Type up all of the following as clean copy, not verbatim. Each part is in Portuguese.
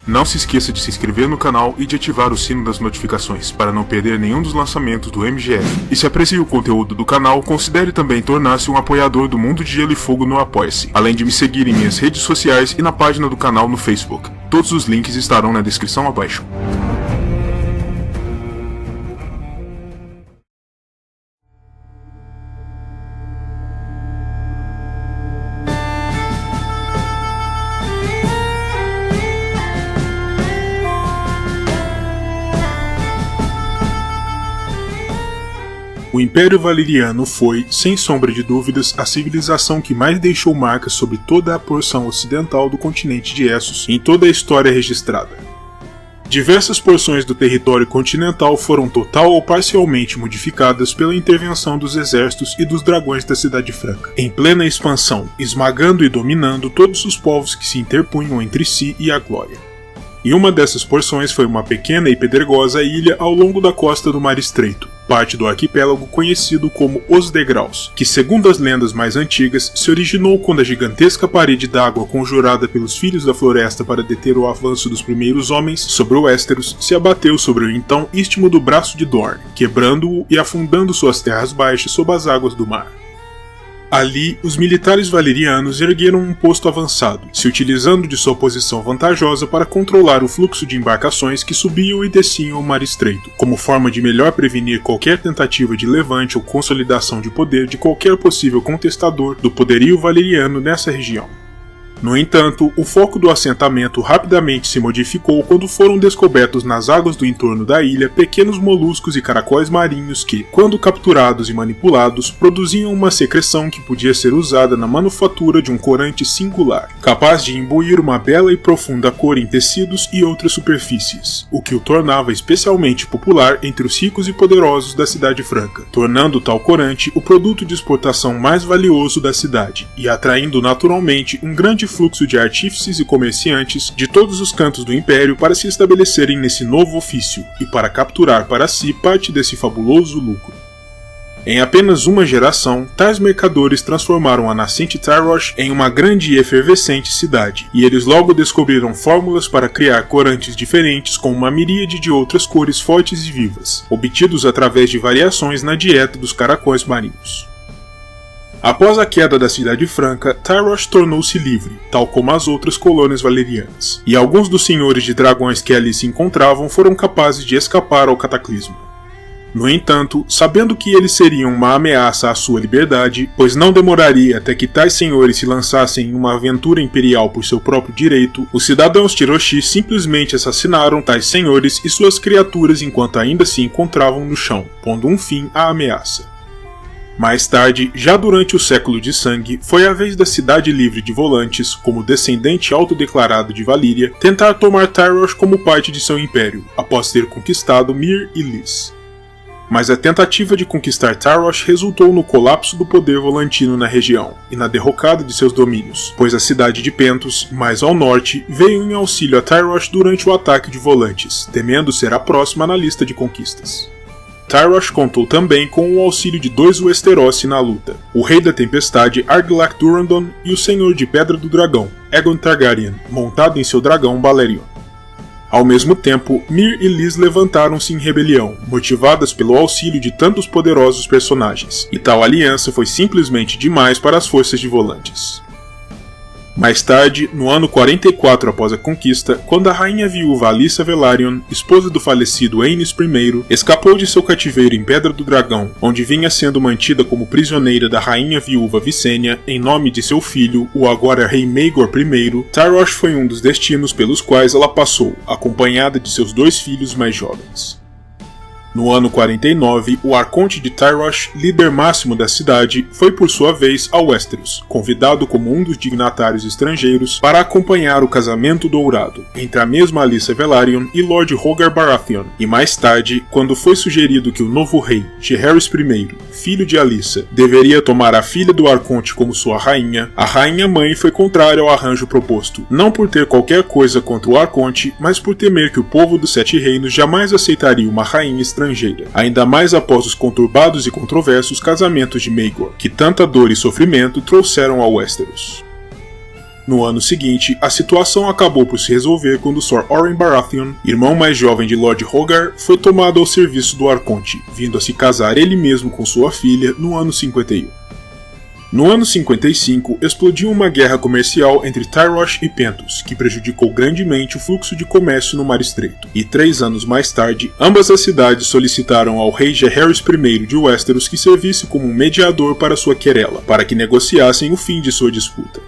Não se esqueça de se inscrever no canal e de ativar o sino das notificações para não perder nenhum dos lançamentos do MGF. E se aprecia o conteúdo do canal, considere também tornar-se um apoiador do Mundo de Gelo e Fogo no Apoia-se, além de me seguir em minhas redes sociais e na página do canal no Facebook. Todos os links estarão na descrição abaixo. O Império Valeriano foi, sem sombra de dúvidas, a civilização que mais deixou marcas sobre toda a porção ocidental do continente de Essos em toda a história registrada. Diversas porções do território continental foram total ou parcialmente modificadas pela intervenção dos exércitos e dos dragões da Cidade Franca, em plena expansão, esmagando e dominando todos os povos que se interpunham entre si e a glória. E uma dessas porções foi uma pequena e pedregosa ilha ao longo da costa do Mar Estreito, parte do arquipélago conhecido como Os Degraus, que, segundo as lendas mais antigas, se originou quando a gigantesca parede d'água conjurada pelos Filhos da Floresta para deter o avanço dos primeiros homens sobre o Westeros se abateu sobre o então istmo do Braço de Dorne, quebrando-o e afundando suas terras baixas sob as águas do mar. Ali, os militares valerianos ergueram um posto avançado, se utilizando de sua posição vantajosa para controlar o fluxo de embarcações que subiam e desciam o Mar Estreito, como forma de melhor prevenir qualquer tentativa de levante ou consolidação de poder de qualquer possível contestador do poderio valeriano nessa região. No entanto, o foco do assentamento rapidamente se modificou quando foram descobertos nas águas do entorno da ilha pequenos moluscos e caracóis marinhos que, quando capturados e manipulados, produziam uma secreção que podia ser usada na manufatura de um corante singular, capaz de imbuir uma bela e profunda cor em tecidos e outras superfícies, o que o tornava especialmente popular entre os ricos e poderosos da Cidade Franca, tornando tal corante o produto de exportação mais valioso da cidade e atraindo naturalmente um grande fluxo de artífices e comerciantes de todos os cantos do Império para se estabelecerem nesse novo ofício e para capturar para si parte desse fabuloso lucro. Em apenas uma geração, tais mercadores transformaram a nascente Tyrosh em uma grande e efervescente cidade, e eles logo descobriram fórmulas para criar corantes diferentes com uma miríade de outras cores fortes e vivas, obtidos através de variações na dieta dos caracóis marinhos. Após a queda da Cidade Franca, Tyrosh tornou-se livre, tal como as outras colônias valerianas, e alguns dos senhores de dragões que ali se encontravam foram capazes de escapar ao cataclisma. No entanto, sabendo que eles seriam uma ameaça à sua liberdade, pois não demoraria até que tais senhores se lançassem em uma aventura imperial por seu próprio direito, os cidadãos Tiroshi simplesmente assassinaram tais senhores e suas criaturas enquanto ainda se encontravam no chão, pondo um fim à ameaça. Mais tarde, já durante o Século de Sangue, foi a vez da Cidade Livre de Volantes, como descendente autodeclarado de Valíria, tentar tomar Tyrosh como parte de seu império, após ter conquistado Myr e Lys. Mas a tentativa de conquistar Tyrosh resultou no colapso do poder volantino na região, e na derrocada de seus domínios, pois a cidade de Pentos, mais ao norte, veio em auxílio a Tyrosh durante o ataque de Volantes, temendo ser a próxima na lista de conquistas. Tyrosh contou também com o auxílio de dois Westerosi na luta, o Rei da Tempestade Argilac Durrandon e o Senhor de Pedra do Dragão, Aegon Targaryen, montado em seu dragão Balerion. Ao mesmo tempo, Myr e Lys levantaram-se em rebelião, motivadas pelo auxílio de tantos poderosos personagens, e tal aliança foi simplesmente demais para as forças de Volantes. Mais tarde, no ano 44 após a conquista, quando a rainha viúva Alyssa Velaryon, esposa do falecido Aenys I, escapou de seu cativeiro em Pedra do Dragão, onde vinha sendo mantida como prisioneira da rainha viúva Visenya, em nome de seu filho, o agora rei Maegor I, Tyrosh foi um dos destinos pelos quais ela passou, acompanhada de seus dois filhos mais jovens. No ano 49, o Arconte de Tyrosh, líder máximo da cidade, foi por sua vez a Westeros, convidado como um dos dignatários estrangeiros para acompanhar o casamento dourado entre a mesma Alyssa Velaryon e Lord Rhaegar Baratheon, e mais tarde, quando foi sugerido que o novo rei, Jaehaerys I, filho de Alyssa, deveria tomar a filha do Arconte como sua rainha, a rainha-mãe foi contrária ao arranjo proposto, não por ter qualquer coisa contra o Arconte, mas por temer que o povo dos Sete Reinos jamais aceitaria uma rainha estrangeira, ainda mais após os conturbados e controversos casamentos de Maegor, que tanta dor e sofrimento trouxeram ao Westeros. No ano seguinte, a situação acabou por se resolver quando Sor Oren Baratheon, irmão mais jovem de Lord Rhaegar, foi tomado ao serviço do Arconte, vindo a se casar ele mesmo com sua filha no ano 51. No ano 55, explodiu uma guerra comercial entre Tyrosh e Pentos, que prejudicou grandemente o fluxo de comércio no Mar Estreito, e 3 anos mais tarde, ambas as cidades solicitaram ao rei Jaehaerys I de Westeros que servisse como um mediador para sua querela, para que negociassem o fim de sua disputa.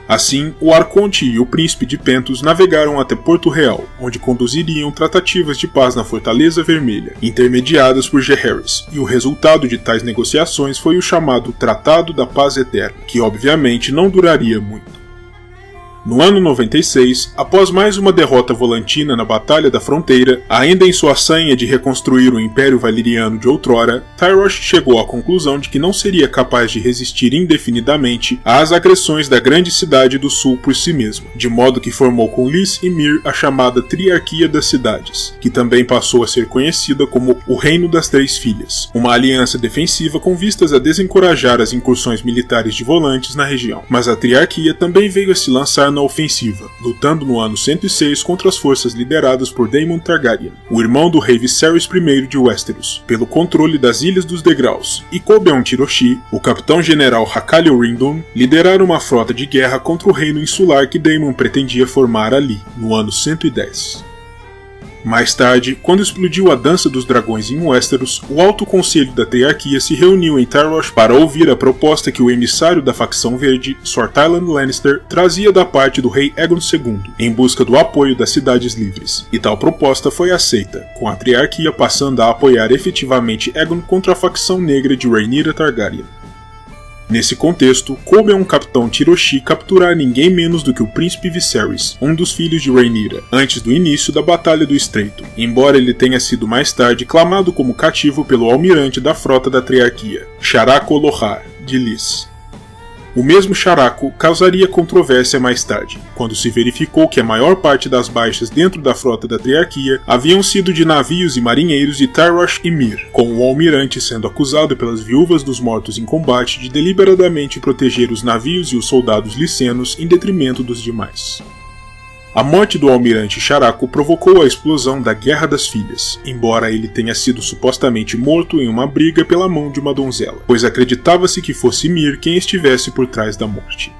Assim, o Arconte e o príncipe de Pentos navegaram até Porto Real, onde conduziriam tratativas de paz na Fortaleza Vermelha, intermediadas por Jaehaerys, e o resultado de tais negociações foi o chamado Tratado da Paz Eterna, que obviamente não duraria muito. No ano 96, após mais uma derrota volantina na Batalha da Fronteira, ainda em sua sanha de reconstruir o Império Valyriano de outrora, Tyrosh chegou à conclusão de que não seria capaz de resistir indefinidamente às agressões da grande cidade do sul por si mesmo, de modo que formou com Lys e Myr a chamada Triarquia das Cidades, que também passou a ser conhecida como o Reino das Três Filhas, uma aliança defensiva com vistas a desencorajar as incursões militares de volantes na região. Mas a Triarquia também veio a se lançar na ofensiva, lutando no ano 106 contra as forças lideradas por Daemon Targaryen, o irmão do rei Viserys I de Westeros, pelo controle das Ilhas dos Degraus, e coube a Tiroshi, o capitão-general Hakale Rindon, liderar uma frota de guerra contra o reino insular que Daemon pretendia formar ali, no ano 110. Mais tarde, quando explodiu a Dança dos Dragões em Westeros, o Alto Conselho da Triarquia se reuniu em Tyrosh para ouvir a proposta que o emissário da facção verde, Sor Tyland Lannister, trazia da parte do rei Aegon II, em busca do apoio das Cidades Livres, e tal proposta foi aceita, com a Triarquia passando a apoiar efetivamente Aegon contra a facção negra de Rhaenyra Targaryen. Nesse contexto, coube a um capitão Tiroshi capturar ninguém menos do que o príncipe Viserys, um dos filhos de Rhaenyra, antes do início da Batalha do Estreito, embora ele tenha sido mais tarde clamado como cativo pelo almirante da frota da Triarquia, Sharaco Lohar, de Lys. O mesmo Sharaco causaria controvérsia mais tarde, quando se verificou que a maior parte das baixas dentro da frota da Triarquia haviam sido de navios e marinheiros de Tyrosh e Myr, com o almirante sendo acusado pelas viúvas dos mortos em combate de deliberadamente proteger os navios e os soldados licenos em detrimento dos demais. A morte do almirante Sharaco provocou a explosão da Guerra das Filhas, embora ele tenha sido supostamente morto em uma briga pela mão de uma donzela, pois acreditava-se que fosse Myr quem estivesse por trás da morte.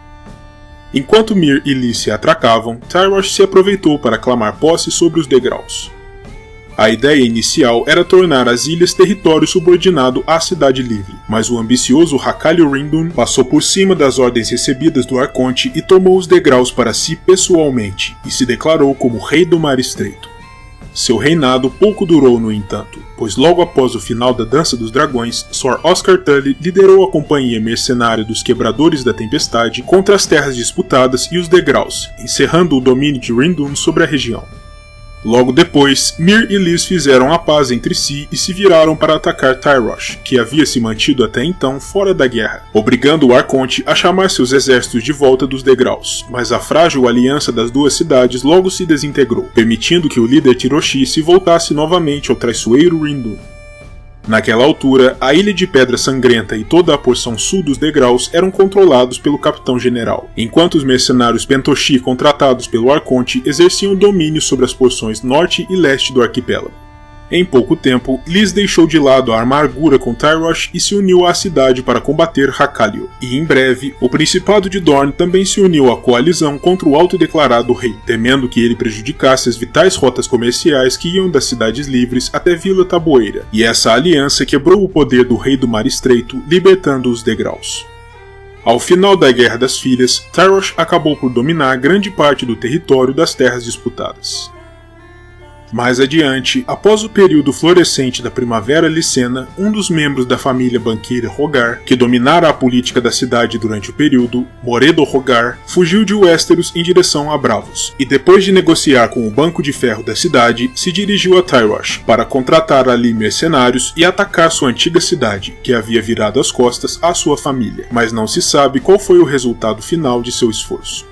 Enquanto Myr e Lys se atracavam, Tyrosh se aproveitou para clamar posse sobre os degraus. A ideia inicial era tornar as ilhas território subordinado à Cidade Livre, mas o ambicioso Hakale Rindon passou por cima das ordens recebidas do Arconte e tomou os degraus para si pessoalmente, e se declarou como Rei do Mar Estreito. Seu reinado pouco durou, no entanto, pois logo após o final da Dança dos Dragões, Sor Oscar Tully liderou a companhia mercenária dos Quebradores da Tempestade contra as terras disputadas e os degraus, encerrando o domínio de Rindon sobre a região. Logo depois, Myr e Lys fizeram a paz entre si e se viraram para atacar Tyrosh, que havia se mantido até então fora da guerra, obrigando o Arconte a chamar seus exércitos de volta dos degraus, mas a frágil aliança das duas cidades logo se desintegrou, permitindo que o líder Tiroshi se voltasse novamente ao traiçoeiro Rindon. Naquela altura, a Ilha de Pedra Sangrenta e toda a porção sul dos degraus eram controlados pelo capitão-general, enquanto os mercenários Pentoshi contratados pelo Arconte exerciam domínio sobre as porções norte e leste do arquipélago. Em pouco tempo, Lys deixou de lado a amargura com Tyrosh e se uniu à cidade para combater Hakale, e em breve, o Principado de Dorne também se uniu à coalizão contra o autodeclarado rei, temendo que ele prejudicasse as vitais rotas comerciais que iam das Cidades Livres até Vila Taboeira, e essa aliança quebrou o poder do Rei do Mar Estreito, libertando os degraus. Ao final da Guerra das Filhas, Tyrosh acabou por dominar grande parte do território das terras disputadas. Mais adiante, após o período florescente da Primavera Licena, um dos membros da família banqueira Rhaegar, que dominara a política da cidade durante o período, Moredo Rhaegar, fugiu de Westeros em direção a Braavos, e depois de negociar com o Banco de Ferro da cidade, se dirigiu a Tyrosh para contratar ali mercenários e atacar sua antiga cidade, que havia virado as costas à sua família, mas não se sabe qual foi o resultado final de seu esforço.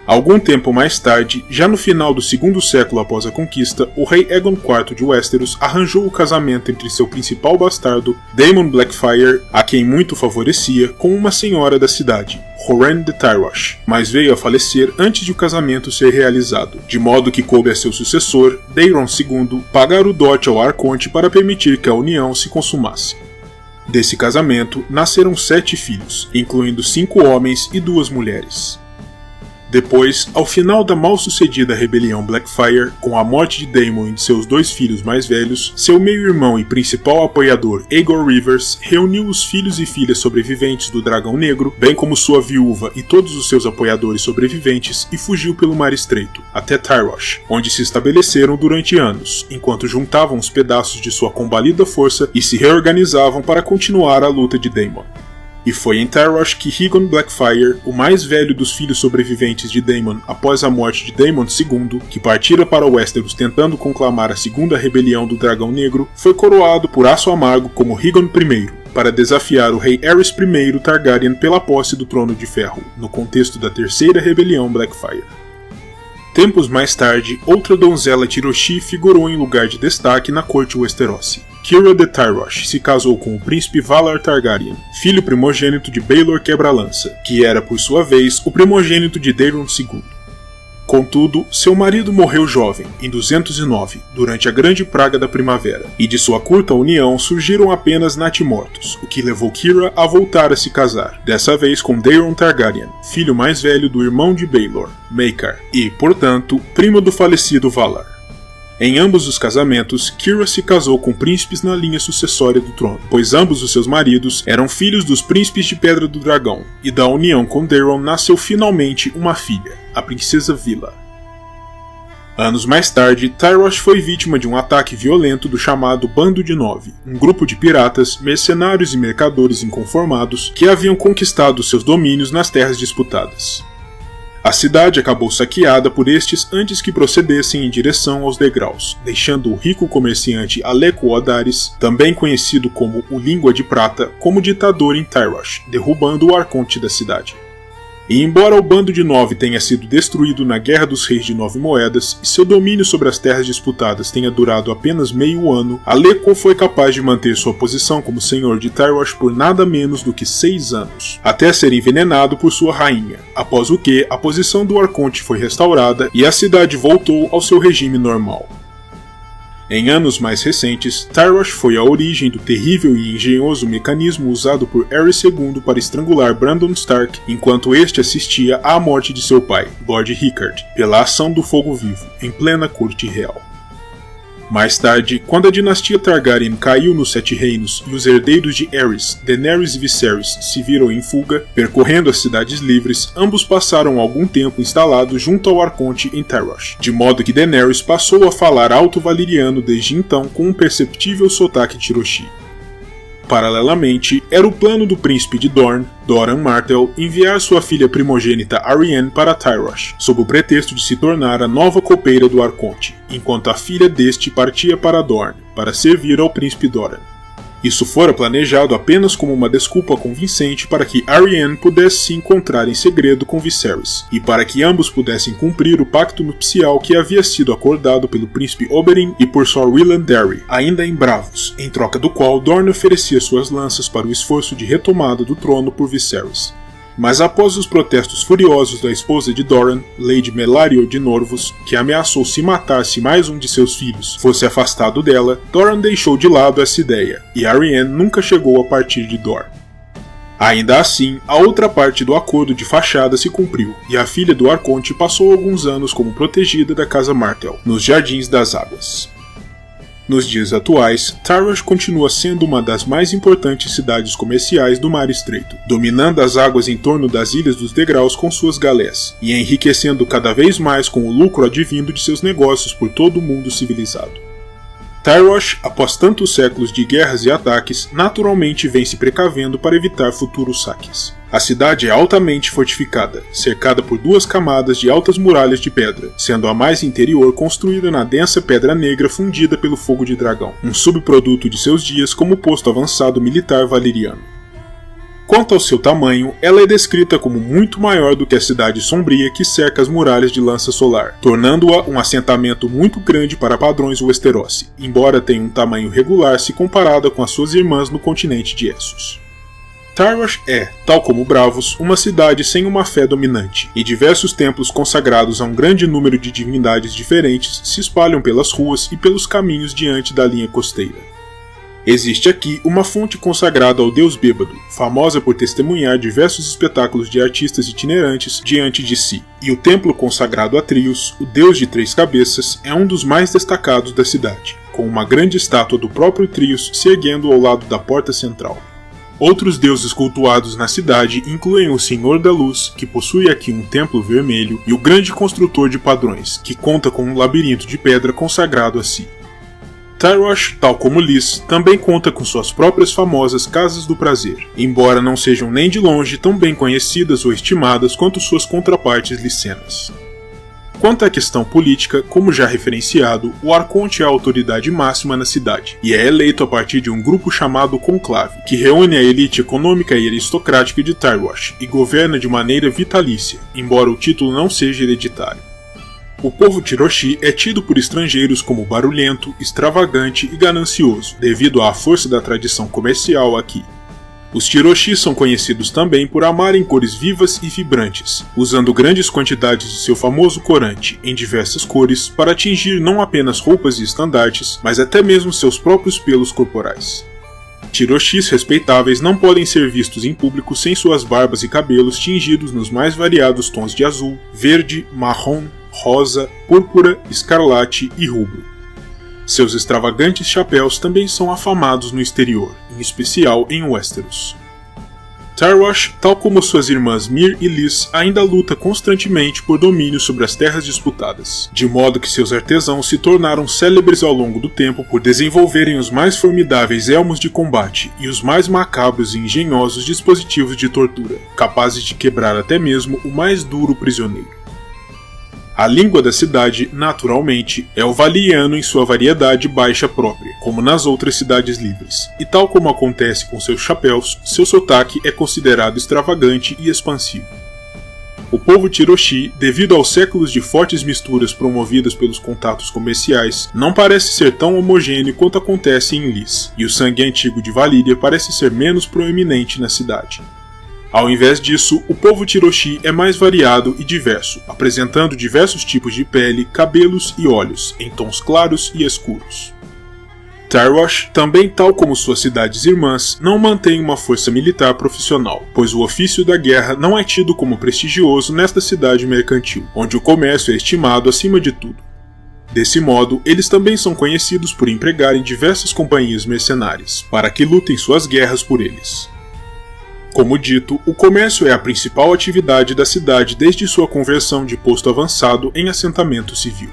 Algum tempo mais tarde, já no final do segundo século após a conquista, o rei Aegon IV de Westeros arranjou o casamento entre seu principal bastardo, Daemon Blackfyre, a quem muito favorecia, com uma senhora da cidade, Horen de Tyrosh, mas veio a falecer antes de o casamento ser realizado, de modo que coube a seu sucessor, Daeron II, pagar o dote ao arconte para permitir que a união se consumasse. Desse casamento, nasceram 7 filhos, incluindo 5 homens e 2 mulheres. Depois, ao final da mal-sucedida rebelião Blackfyre, com a morte de Daemon e de seus 2 filhos mais velhos, seu meio-irmão e principal apoiador Aegor Rivers reuniu os filhos e filhas sobreviventes do Dragão Negro, bem como sua viúva e todos os seus apoiadores sobreviventes, e fugiu pelo Mar Estreito, até Tyrosh, onde se estabeleceram durante anos, enquanto juntavam os pedaços de sua combalida força e se reorganizavam para continuar a luta de Daemon. E foi em Tyrosh que Rhaegon Blackfyre, o mais velho dos filhos sobreviventes de Daemon após a morte de Daemon II, que partira para Westeros tentando conclamar a segunda rebelião do Dragão Negro, foi coroado por aço amargo como Rhaegon I, para desafiar o rei Aerys I Targaryen pela posse do Trono de Ferro, no contexto da terceira rebelião Blackfyre. Tempos mais tarde, outra donzela Tyroshi figurou em lugar de destaque na corte Westerosi. Kyra de Tyrosh se casou com o príncipe Valar Targaryen, filho primogênito de Baelor Quebra-Lança, que era, por sua vez, o primogênito de Daemon II. Contudo, seu marido morreu jovem, em 209, durante a Grande Praga da Primavera, e de sua curta união surgiram apenas natimortos, o que levou Kyra a voltar a se casar, dessa vez com Daeron Targaryen, filho mais velho do irmão de Baelor, Maekar, e, portanto, primo do falecido Valar. Em ambos os casamentos, Kyra se casou com príncipes na linha sucessória do trono, pois ambos os seus maridos eram filhos dos príncipes de Pedra do Dragão, e da união com Daeron nasceu finalmente uma filha, a princesa Vila. Anos mais tarde, Tyrosh foi vítima de um ataque violento do chamado Bando de Nove, um grupo de piratas, mercenários e mercadores inconformados que haviam conquistado seus domínios nas terras disputadas. A cidade acabou saqueada por estes antes que procedessem em direção aos degraus, deixando o rico comerciante Aleco Odaris, também conhecido como o Língua de Prata, como ditador em Tyrosh, derrubando o arconte da cidade. E embora o Bando de Nove tenha sido destruído na Guerra dos Reis de Nove Moedas e seu domínio sobre as terras disputadas tenha durado apenas meio ano, Aleco foi capaz de manter sua posição como senhor de Tyrosh por nada menos do que 6 anos, até ser envenenado por sua rainha, após o que a posição do arconte foi restaurada e a cidade voltou ao seu regime normal. Em anos mais recentes, Tyrosh foi a origem do terrível e engenhoso mecanismo usado por Aerys II para estrangular Brandon Stark enquanto este assistia à morte de seu pai, Lord Rickard, pela ação do fogo vivo, em plena corte real. Mais tarde, quando a dinastia Targaryen caiu nos Sete Reinos e os herdeiros de Aerys, Daenerys e Viserys se viram em fuga, percorrendo as cidades livres, ambos passaram algum tempo instalados junto ao arconte em Tyrosh, de modo que Daenerys passou a falar alto valiriano desde então com um perceptível sotaque Tyroshi. Paralelamente, era o plano do príncipe de Dorne, Doran Martell, enviar sua filha primogênita Arianne para Tyrosh, sob o pretexto de se tornar a nova copeira do arconte, enquanto a filha deste partia para Dorne, para servir ao príncipe Doran. Isso fora planejado apenas como uma desculpa convincente para que Arianne pudesse se encontrar em segredo com Viserys, e para que ambos pudessem cumprir o pacto nupcial que havia sido acordado pelo príncipe Oberyn e por Sir Wylan Darry, ainda em Bravos, em troca do qual Dorne oferecia suas lanças para o esforço de retomada do trono por Viserys. Mas após os protestos furiosos da esposa de Doran, Lady Mellario de Norvos, que ameaçou se matar se mais um de seus filhos fosse afastado dela, Doran deixou de lado essa ideia, e Arianne nunca chegou a partir de Dorne. Ainda assim, a outra parte do acordo de fachada se cumpriu, e a filha do arconte passou alguns anos como protegida da casa Martell, nos Jardins das Águas. Nos dias atuais, Tyrosh continua sendo uma das mais importantes cidades comerciais do Mar Estreito, dominando as águas em torno das Ilhas dos Degraus com suas galés, e enriquecendo cada vez mais com o lucro advindo de seus negócios por todo o mundo civilizado. Tyrosh, após tantos séculos de guerras e ataques, naturalmente vem se precavendo para evitar futuros saques. A cidade é altamente fortificada, cercada por 2 camadas de altas muralhas de pedra, sendo a mais interior construída na densa pedra negra fundida pelo fogo de dragão, um subproduto de seus dias como posto avançado militar valeriano. Quanto ao seu tamanho, ela é descrita como muito maior do que a cidade sombria que cerca as muralhas de Lança Solar, tornando-a um assentamento muito grande para padrões Westerosi, embora tenha um tamanho regular se comparada com as suas irmãs no continente de Essos. Tarwash é, tal como Braavos, uma cidade sem uma fé dominante, e diversos templos consagrados a um grande número de divindades diferentes se espalham pelas ruas e pelos caminhos diante da linha costeira. Existe aqui uma fonte consagrada ao deus bêbado, famosa por testemunhar diversos espetáculos de artistas itinerantes diante de si, e o templo consagrado a Trios, o deus de 3 cabeças, é um dos mais destacados da cidade, com uma grande estátua do próprio Trios se erguendo ao lado da porta central. Outros deuses cultuados na cidade incluem o Senhor da Luz, que possui aqui um templo vermelho, e o grande construtor de padrões, que conta com um labirinto de pedra consagrado a si. Tarwash, tal como Lys, também conta com suas próprias famosas Casas do Prazer, embora não sejam nem de longe tão bem conhecidas ou estimadas quanto suas contrapartes licenas. Quanto à questão política, como já referenciado, o Arconte é a autoridade máxima na cidade, e é eleito a partir de um grupo chamado Conclave, que reúne a elite econômica e aristocrática de Tarwash e governa de maneira vitalícia, embora o título não seja hereditário. O povo Tiroshi é tido por estrangeiros como barulhento, extravagante e ganancioso, devido à força da tradição comercial aqui. Os Tiroshi são conhecidos também por amarem cores vivas e vibrantes, usando grandes quantidades de seu famoso corante, em diversas cores, para atingir não apenas roupas e estandartes, mas até mesmo seus próprios pelos corporais. Tiroshis respeitáveis não podem ser vistos em público sem suas barbas e cabelos tingidos nos mais variados tons de azul, verde, marrom, rosa, púrpura, escarlate e rubro. Seus extravagantes chapéus também são afamados no exterior, em especial em Westeros. Tarwash, tal como suas irmãs Myr e Lys, ainda luta constantemente por domínio sobre as terras disputadas, de modo que seus artesãos se tornaram célebres ao longo do tempo por desenvolverem os mais formidáveis elmos de combate e os mais macabros e engenhosos dispositivos de tortura, capazes de quebrar até mesmo o mais duro prisioneiro. A língua da cidade, naturalmente, é o Valyriano em sua variedade baixa própria, como nas outras cidades livres, e tal como acontece com seus chapéus, seu sotaque é considerado extravagante e expansivo. O povo Tiroshi, devido aos séculos de fortes misturas promovidas pelos contatos comerciais, não parece ser tão homogêneo quanto acontece em Lys, e o sangue antigo de Valíria parece ser menos proeminente na cidade. Ao invés disso, o povo Tiroshi é mais variado e diverso, apresentando diversos tipos de pele, cabelos e olhos, em tons claros e escuros. Tarwash, também tal como suas cidades irmãs, não mantém uma força militar profissional, pois o ofício da guerra não é tido como prestigioso nesta cidade mercantil, onde o comércio é estimado acima de tudo. Desse modo, eles também são conhecidos por empregarem diversas companhias mercenárias, para que lutem suas guerras por eles. Como dito, o comércio é a principal atividade da cidade desde sua conversão de posto avançado em assentamento civil.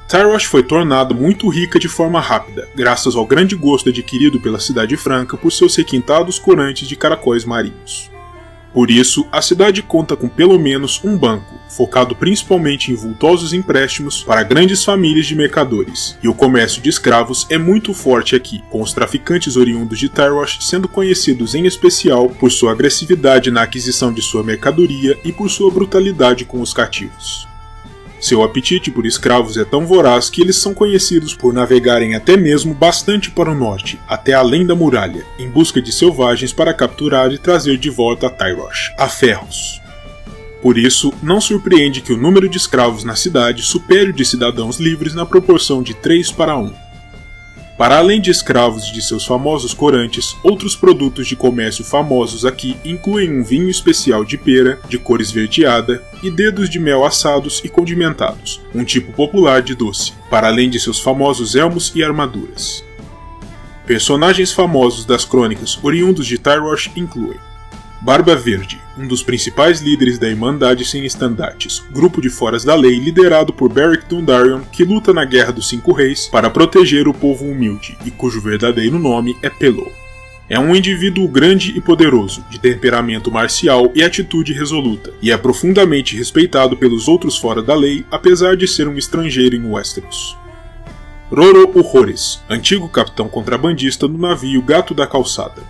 Tarwash foi tornada muito rica de forma rápida, graças ao grande gosto adquirido pela Cidade Franca por seus requintados corantes de caracóis marinhos. Por isso, a cidade conta com pelo menos um banco, focado principalmente em vultosos empréstimos para grandes famílias de mercadores, e o comércio de escravos é muito forte aqui, com os traficantes oriundos de Tarwash sendo conhecidos em especial por sua agressividade na aquisição de sua mercadoria e por sua brutalidade com os cativos. Seu apetite por escravos é tão voraz que eles são conhecidos por navegarem até mesmo bastante para o norte, até além da muralha, em busca de selvagens para capturar e trazer de volta a Tarwash, a ferros. Por isso, não surpreende que o número de escravos na cidade supere o de cidadãos livres na proporção de 3 para 1. Para além de escravos e de seus famosos corantes, outros produtos de comércio famosos aqui incluem um vinho especial de pera, de cor esverdeada, e dedos de mel assados e condimentados, um tipo popular de doce, para além de seus famosos elmos e armaduras. Personagens famosos das crônicas oriundos de Tarwash incluem Barba Verde, um dos principais líderes da Irmandade Sem Estandartes, grupo de foras da lei liderado por Beric Dondarrion, que luta na Guerra dos Cinco Reis para proteger o povo humilde e cujo verdadeiro nome é Pelou. É um indivíduo grande e poderoso, de temperamento marcial e atitude resoluta, e é profundamente respeitado pelos outros fora da lei, apesar de ser um estrangeiro em Westeros. Roro Uhores, antigo capitão contrabandista do navio Gato da Calçada.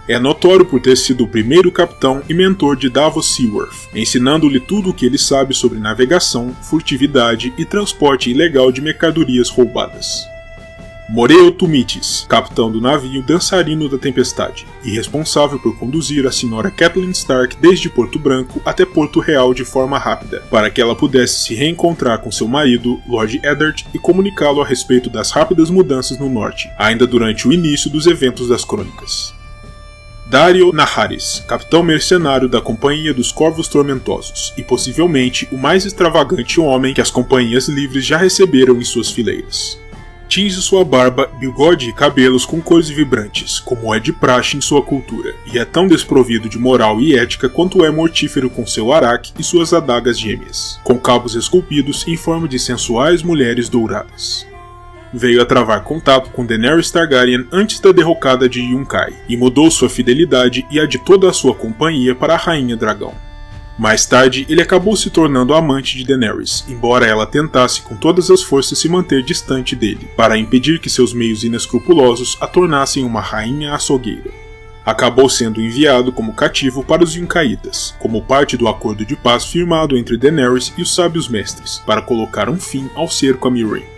É notório por ter sido o primeiro capitão e mentor de Davos Seaworth, ensinando-lhe tudo o que ele sabe sobre navegação, furtividade e transporte ilegal de mercadorias roubadas. Moreo Tumitis, capitão do navio Dançarino da Tempestade, e responsável por conduzir a senhora Catelyn Stark desde Porto Branco até Porto Real de forma rápida, para que ela pudesse se reencontrar com seu marido, Lord Eddard, e comunicá-lo a respeito das rápidas mudanças no norte, ainda durante o início dos eventos das crônicas. Daario Naharis, capitão mercenário da Companhia dos Corvos Tormentosos, e possivelmente o mais extravagante homem que as companhias livres já receberam em suas fileiras. Tinge sua barba, bigode e cabelos com cores vibrantes, como é de praxe em sua cultura, e é tão desprovido de moral e ética quanto é mortífero com seu araque e suas adagas gêmeas, com cabos esculpidos em forma de sensuais mulheres douradas. Veio a travar contato com Daenerys Targaryen antes da derrocada de Yunkai, e mudou sua fidelidade e a de toda a sua companhia para a Rainha Dragão. Mais tarde, ele acabou se tornando amante de Daenerys, embora ela tentasse com todas as forças se manter distante dele, para impedir que seus meios inescrupulosos a tornassem uma rainha açougueira. Acabou sendo enviado como cativo para os Yunkaitas, como parte do acordo de paz firmado entre Daenerys e os Sábios Mestres, para colocar um fim ao cerco a Meereen.